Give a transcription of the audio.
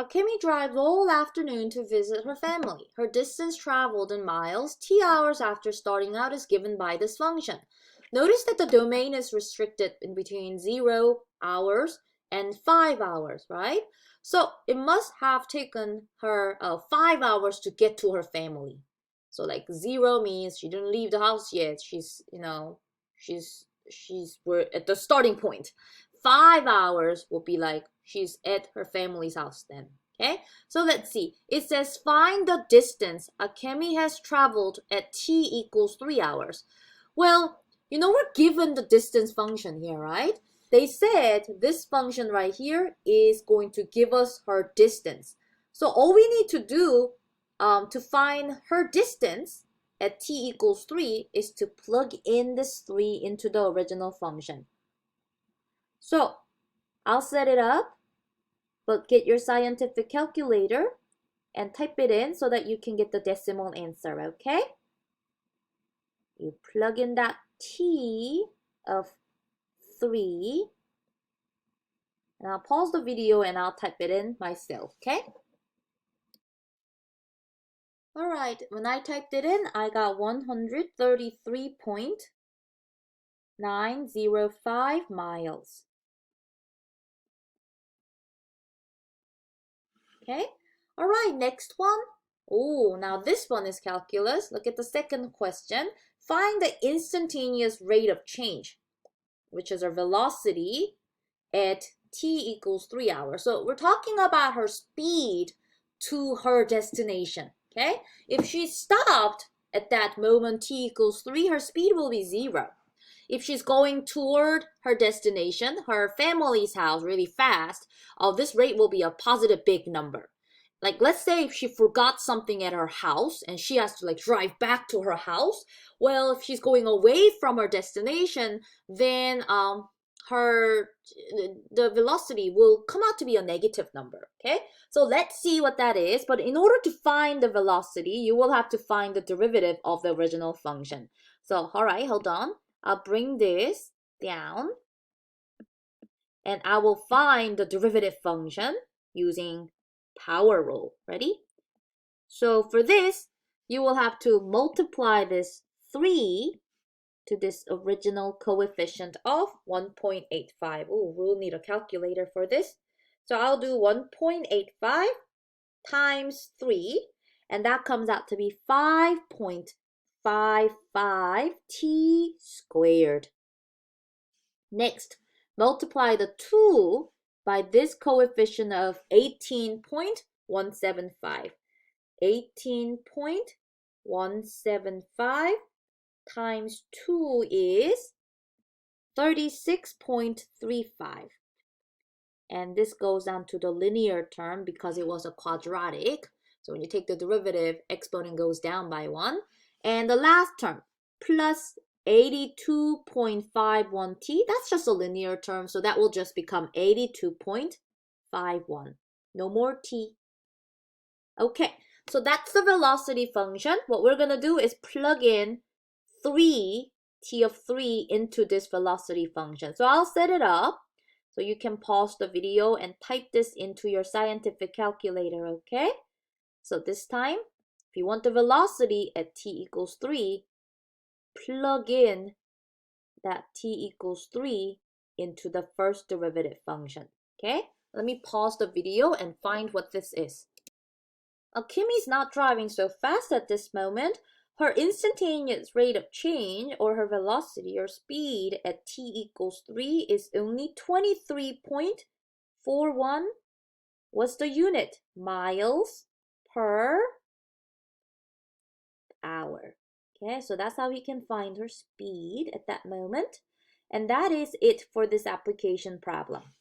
Kimmy drives all afternoon to visit her family. Her distance traveled in miles, t hours after starting out is given by this function. Notice that the domain is restricted in between 0 hours and 5 hours, right? So it must have taken her 5 hours to get to her family. So like 0 means she didn't leave the house yet. We're at the starting point. 5 hours will be like she's at her family's house then. Okay, so let's see. It says find the distance Akemi has traveled at t equals 3 hours. Well, we're given the distance function here, right? They said this function right here is going to give us her distance. So all we need to do to find her distance at t equals 3 is to plug in this 3 into the original function. So I'll set it up, but get your scientific calculator and type it in so that you can get the decimal answer, okay? You plug in that t of 3, and I'll pause the video and I'll type it in myself, okay? All right, when I typed it in, I got 133.905 miles. Okay, all right, next one. Oh, now this one is calculus. Look at the second question. Find the instantaneous rate of change, which is our velocity at t equals 3 hours. So we're talking about her speed to her destination, okay? If she stopped at that moment t equals 3, her speed will be 0. If she's going toward her destination, her family's house, really fast, this rate will be a positive big number. Like, let's say if she forgot something at her house and she has to drive back to her house. Well, if she's going away from her destination, then the velocity will come out to be a negative number, okay? So let's see what that is. But in order to find the velocity, you will have to find the derivative of the original function. So, all right, hold on. I'll bring this down and I will find the derivative function using power rule. Ready? So for this, you will have to multiply this 3 to this original coefficient of 1.85. Oh, we'll need a calculator for this. So I'll do 1.85 times 3, and that comes out to be 5.55 t squared. Next, multiply the 2 by this coefficient of 18.175. 18.175 times 2 is 36.35. And this goes down to the linear term because it was a quadratic. So when you take the derivative, exponent goes down by 1. And the last term, plus 82.51t, that's just a linear term, so that will just become 82.51. No more t. Okay, so that's the velocity function. What we're going to do is plug in 3, t of 3 into this velocity function. So I'll set it up so you can pause the video and type this into your scientific calculator, okay? So this time, if you want the velocity at t equals 3, plug in that t equals 3 into the first derivative function, okay? Let me pause the video and find what this is. Kimi's not driving so fast at this moment. Her instantaneous rate of change, or her velocity or speed at t equals 3 is only 23.41. What's the unit? Miles per hour. Okay, so that's how we can find her speed at that moment. And that is it for this application problem.